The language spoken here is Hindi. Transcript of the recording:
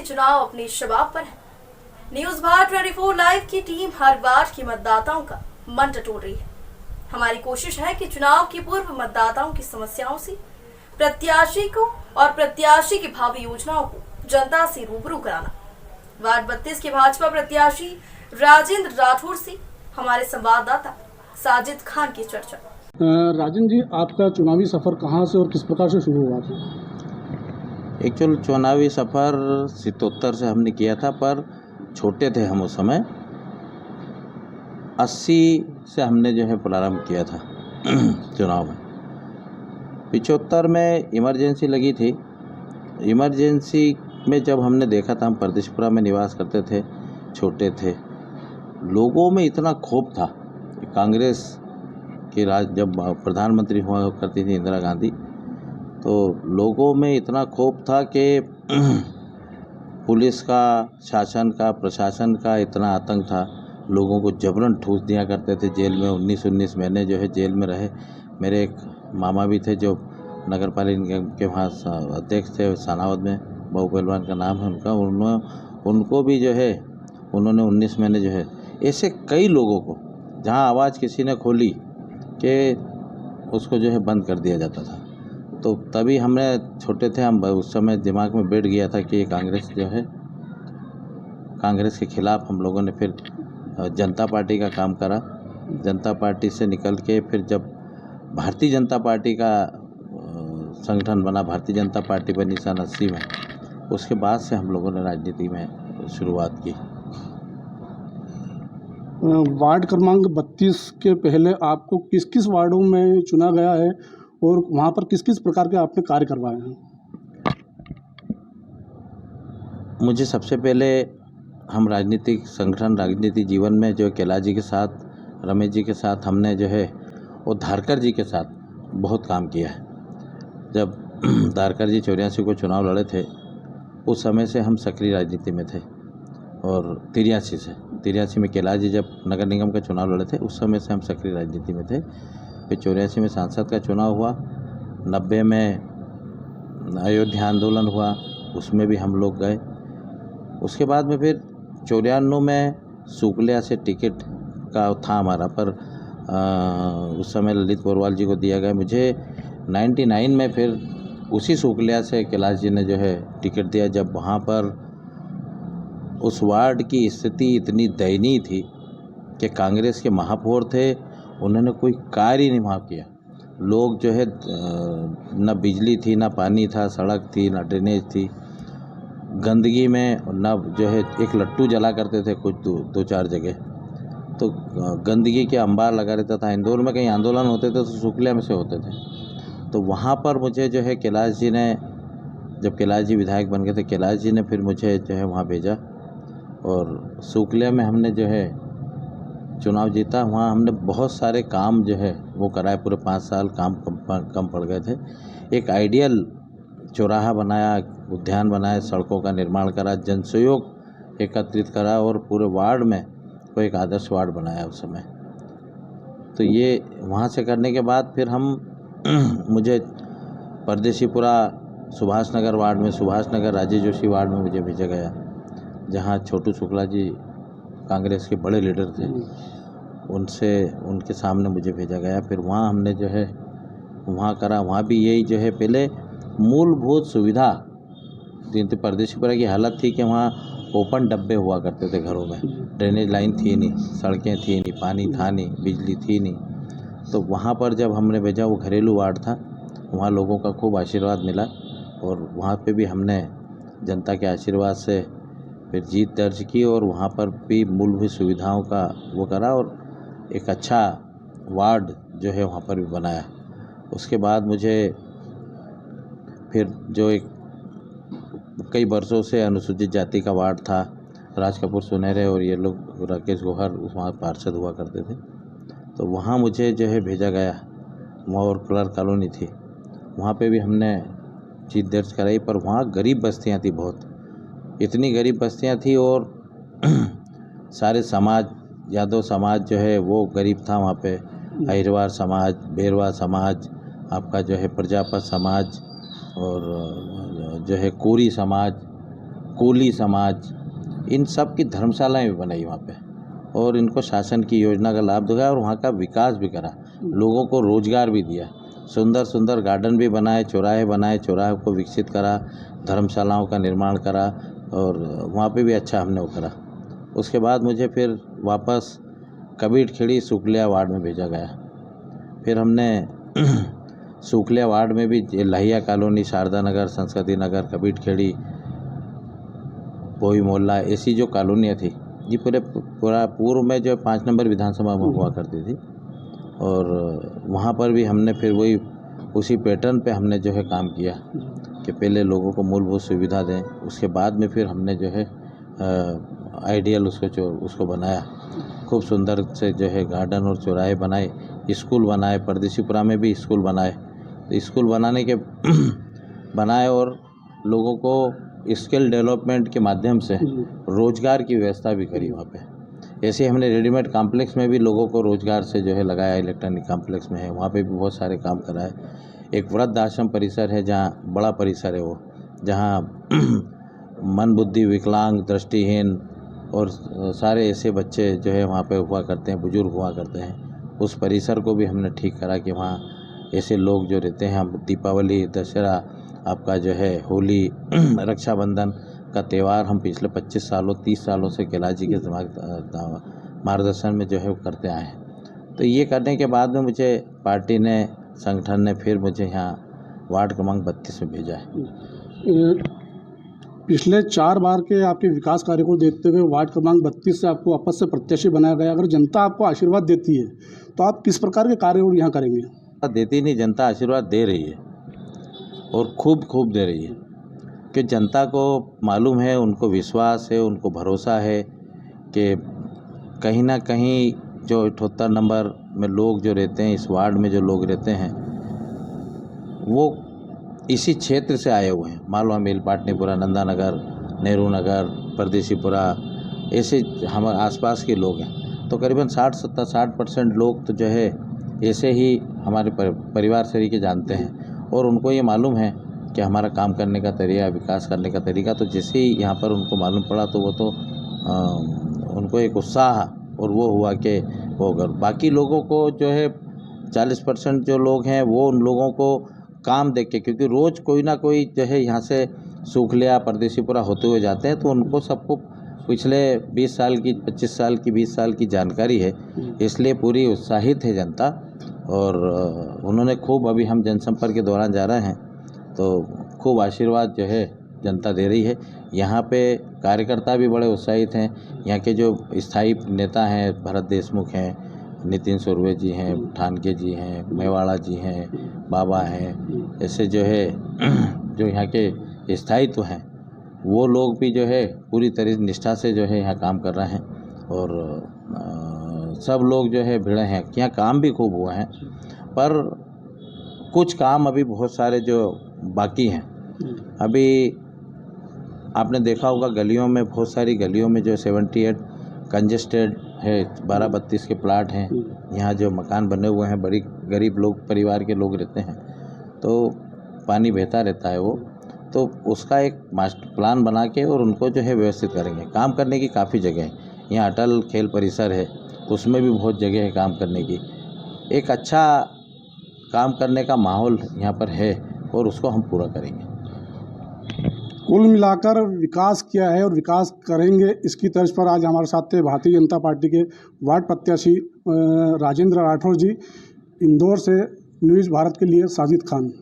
चुनाव अपने शबाब पर है। न्यूज भारत 24 लाइव की टीम हर वार्ड के मतदाताओं का मन टटोल रही है। हमारी कोशिश है कि चुनाव की पूर्व मतदाताओं की समस्याओं से प्रत्याशी को और प्रत्याशी की भावी योजनाओं को जनता से रूबरू कराना। वार्ड 32 के भाजपा प्रत्याशी राजेंद्र राठौर से हमारे संवाददाता साजिद खान की चर्चा। राजन जी, आपका चुनावी सफर कहां से और किस प्रकार से शुरू हुआ था? एक्चुअल चुनावी सफ़र सितोत्तर से हमने किया था, पर छोटे थे हम उस समय। 80 से हमने जो है प्रारंभ किया था चुनाव में। 75 में इमरजेंसी लगी थी। इमरजेंसी में जब हमने देखा था, हम परदेशपुरा में निवास करते थे, छोटे थे, लोगों में इतना क्षोभ था। कांग्रेस की राज जब प्रधानमंत्री हुआ करती थी इंदिरा गांधी, तो लोगों में इतना क्षोभ था कि पुलिस का, शासन का, प्रशासन का इतना आतंक था। लोगों को जबरन ठूस दिया करते थे। जेल में 19 महीने जो है जेल में रहे। मेरे एक मामा भी थे जो नगर पालिका के वहाँ अध्यक्ष थे सानावद में, बाबू पहलवान का नाम है उनका। उनको भी जो है उन्होंने 19 महीने जो है, ऐसे कई लोगों को जहाँ आवाज़ किसी ने खोली कि उसको जो है बंद कर दिया जाता था। तो तभी हमने, छोटे थे हम, उस समय दिमाग में बैठ गया था कि ये कांग्रेस जो है, कांग्रेस के खिलाफ़ हम लोगों ने फिर जनता पार्टी का काम करा। जनता पार्टी से निकल के फिर जब भारतीय जनता पार्टी का संगठन बना, भारतीय जनता पार्टी बनी सन 80 में, उसके बाद से हम लोगों ने राजनीति में शुरुआत की। वार्ड क्रमांक 32 के पहले आपको किस किस वार्डों में चुना गया है और वहाँ पर किस किस प्रकार के आपने कार्य करवाए हैं? मुझे सबसे पहले, हम राजनीतिक संगठन, राजनीतिक जीवन में जो कैलाश जी के साथ, रमेश जी के साथ हमने जो है, और धारकर जी के साथ बहुत काम किया है। जब धारकर जी 84 को चुनाव लड़े थे, उस समय से हम सक्रिय राजनीति में थे। और 83 में कैलाश जी जब नगर निगम का चुनाव लड़े थे, उस समय से हम सक्रिय राजनीति में थे। फिर 84 में सांसद का चुनाव हुआ। 90 में अयोध्या आंदोलन हुआ, उसमें भी हम लोग गए। उसके बाद में फिर 94 में सुकलिया से टिकट का था हमारा, पर उस समय ललित बोरवाल जी को दिया गया। मुझे 99 में फिर उसी सुकलिया से कैलाश जी ने जो है टिकट दिया, जब वहाँ पर उस वार्ड की स्थिति इतनी दयनीय थी कि कांग्रेस के महापौर थे, उन्होंने कोई कार्य नहीं वहाँ किया। लोग जो है, न बिजली थी, न पानी था, सड़क थी, न ड्रेनेज थी, गंदगी में न जो है, एक लट्टू जला करते थे कुछ दो चार जगह, तो गंदगी के अंबार लगा रहता था। इंदौर में कहीं आंदोलन होते थे तो सुकलिया में से होते थे। तो वहाँ पर मुझे जो है कैलाश जी ने, जब कैलाश जी विधायक बन गए थे, कैलाश जी ने फिर मुझे जो है वहाँ भेजा, और सुकलिया में हमने जो है चुनाव जीता। वहाँ हमने बहुत सारे काम जो है वो कराए। पूरे 5 साल काम कम पड़ गए थे। एक आइडियल चौराहा बनाया, उद्यान बनाए, सड़कों का निर्माण करा, जनसहयोग एकत्रित करा, और पूरे वार्ड में को एक आदर्श वार्ड बनाया उस समय। तो ये वहाँ से करने के बाद फिर हम मुझे परदेशीपुरा सुभाष नगर वार्ड में, सुभाष नगर राजेश जोशी वार्ड में मुझे भेजा गया, जहाँ छोटू शुक्ला जी कांग्रेस के बड़े लीडर थे, उनके सामने मुझे भेजा गया। फिर वहाँ हमने जो है वहाँ करा। वहाँ भी यही जो है, पहले मूलभूत सुविधा जिन परदेशीपुरा की हालत थी कि वहाँ ओपन डब्बे हुआ करते थे घरों में, ड्रेनेज लाइन थी नहीं, सड़कें थी नहीं, पानी था नहीं, बिजली थी नहीं। तो वहाँ पर जब हमने भेजा, वो घरेलू वार्ड था, वहाँ लोगों का खूब आशीर्वाद मिला, और वहाँ पे भी हमने जनता के आशीर्वाद से फिर जीत दर्ज की, और वहाँ पर भी मूलभूत सुविधाओं का वो करा, और एक अच्छा वार्ड जो है वहाँ पर भी बनाया। उसके बाद मुझे फिर जो एक कई वर्षों से अनुसूचित जाति का वार्ड था, राज कपूर सुनहरे और ये लोग, राकेश गोहर वहाँ पार्षद हुआ करते थे, तो वहाँ मुझे जो है भेजा गया। वहाँ और क्लर्क कॉलोनी थी, वहाँ पे भी हमने जीत दर्ज कराई। पर वहाँ गरीब बस्तियाँ थी बहुत, इतनी गरीब बस्तियाँ थी, और सारे समाज, यादव समाज जो है वो गरीब था वहाँ पे, अहिरवार समाज, बेरवा समाज, आपका जो है प्रजापत समाज, और जो है कोरी समाज, कोली समाज, इन सब की धर्मशालाएं भी बनाई वहाँ पे और इनको शासन की योजना का लाभ दिया और वहाँ का विकास भी करा, लोगों को रोजगार भी दिया, सुंदर सुंदर गार्डन भी बनाए, चौराहे को विकसित करा, धर्मशालाओं का निर्माण करा और वहाँ पे भी अच्छा हमने वो करा। उसके बाद मुझे फिर वापस कबीरखेड़ी सुखलिया वार्ड में भेजा गया। फिर हमने सुखलिया वार्ड में भी लहिया कॉलोनी, शारदा नगर, संस्कृति नगर, कबीरखेड़ी, पोई मोहल्ला, ऐसी जो कॉलोनियाँ थी ये पूरा पूर्व में जो 5 नंबर विधानसभा में हुआ करती थी और वहाँ पर भी हमने फिर वही उसी पैटर्न पे हमने जो है काम किया कि पहले लोगों को मूलभूत सुविधा दें, उसके बाद में फिर हमने जो है आइडियल उसको बनाया, खूब सुंदर से जो है गार्डन और चौराहे बनाए, स्कूल बनाए, परदेशीपुरा में भी स्कूल बनाए। तो स्कूल बनाए और लोगों को स्किल डेवलपमेंट के माध्यम से रोजगार की व्यवस्था भी करी वहाँ पे। ऐसे हमने रेडीमेड कॉम्प्लेक्स में भी लोगों को रोजगार से जो है लगाया, इलेक्ट्रॉनिक कॉम्प्लेक्स में है, वहाँ पे भी बहुत सारे काम कराए। एक वृद्ध आश्रम परिसर है, जहाँ बड़ा परिसर है वो, जहाँ मन बुद्धि विकलांग, दृष्टिहीन और सारे ऐसे बच्चे जो है वहाँ पे हुआ करते हैं, बुजुर्ग हुआ करते हैं, उस परिसर को भी हमने ठीक करा कि वहाँ ऐसे लोग जो रहते हैं, हम दीपावली, दशहरा, आपका जो है होली, रक्षाबंधन का त्यौहार हम पिछले 25 सालों 30 सालों से कैलाश जी के मार्गदर्शन में जो है वो करते आए हैं। तो ये करने के बाद में मुझे पार्टी ने, संगठन ने फिर मुझे यहाँ वार्ड क्रमांक 32 में भेजा है। पिछले 4 बार के आपके विकास कार्य को देखते हुए वार्ड क्रमांक 32 से आपको वापस से प्रत्याशी बनाया गया। अगर जनता आपको आशीर्वाद देती है तो आप किस प्रकार के कार्य यहाँ करेंगे? देती नहीं, जनता आशीर्वाद दे रही है और खूब दे रही है कि जनता को मालूम है, उनको विश्वास है, उनको भरोसा है कि कहीं ना कहीं जो 78 नंबर में लोग जो रहते हैं, इस वार्ड में जो लोग रहते हैं, वो इसी क्षेत्र से आए हुए हैं। मालवा मिल, पाटनीपुरा, नंदा नगर, नेहरू नगर, परदेशीपुरा, ऐसे हमारे आसपास के लोग हैं। तो करीबन 60% लोग तो जो है ऐसे ही हमारे परिवार से के जानते हैं और उनको ये मालूम है कि हमारा काम करने का तरीका, विकास करने का तरीका। तो जैसे ही यहाँ पर उनको मालूम पड़ा तो वो तो उनको एक उत्साह और वो हुआ कि वो अगर बाकी लोगों को जो है 40% जो लोग हैं वो उन लोगों को काम देख के, क्योंकि रोज़ कोई ना कोई जो है यहाँ से सुखलिया, परदेशीपुरा होते हुए जाते हैं, तो उनको सबको पिछले 20 साल की, 25 साल की, 20 साल की जानकारी है, इसलिए पूरी उत्साहित है जनता। और उन्होंने खूब, अभी हम जनसंपर्क के दौरान जा रहे हैं तो खूब आशीर्वाद जो है जनता दे रही है। यहाँ पे कार्यकर्ता भी बड़े उत्साहित हैं। यहाँ के जो स्थायी नेता हैं, भरत देशमुख हैं, नितिन सुरवे जी हैं, ठानके जी हैं, मेवाड़ा जी हैं, बाबा हैं, ऐसे जो है जो यहाँ के स्थायित्व हैं वो लोग भी जो है पूरी तरह निष्ठा से जो है यहाँ काम कर रहे हैं और सब लोग जो है भिड़े हैं। यहाँ काम भी खूब हुआ है, पर कुछ काम अभी बहुत सारे जो बाकी हैं। अभी आपने देखा होगा गलियों में, बहुत सारी गलियों में जो 78 कंजेस्टेड है, 12-32 के प्लाट हैं, यहाँ जो मकान बने हुए हैं, बड़ी गरीब लोग, परिवार के लोग रहते हैं, तो पानी बहता रहता है वो, तो उसका एक मास्टर प्लान बना के और उनको जो है व्यवस्थित करेंगे। काम करने की काफ़ी जगह है, यहाँ अटल खेल परिसर है, उसमें भी बहुत जगह है काम करने की। एक अच्छा काम करने का माहौल यहाँ पर है और उसको हम पूरा करेंगे। कुल मिलाकर विकास किया है और विकास करेंगे, इसकी तर्ज पर आज हमारे साथ थे भारतीय जनता पार्टी के वार्ड प्रत्याशी राजेंद्र राठौर जी। इंदौर से न्यूज़ भारत के लिए साजिद खान।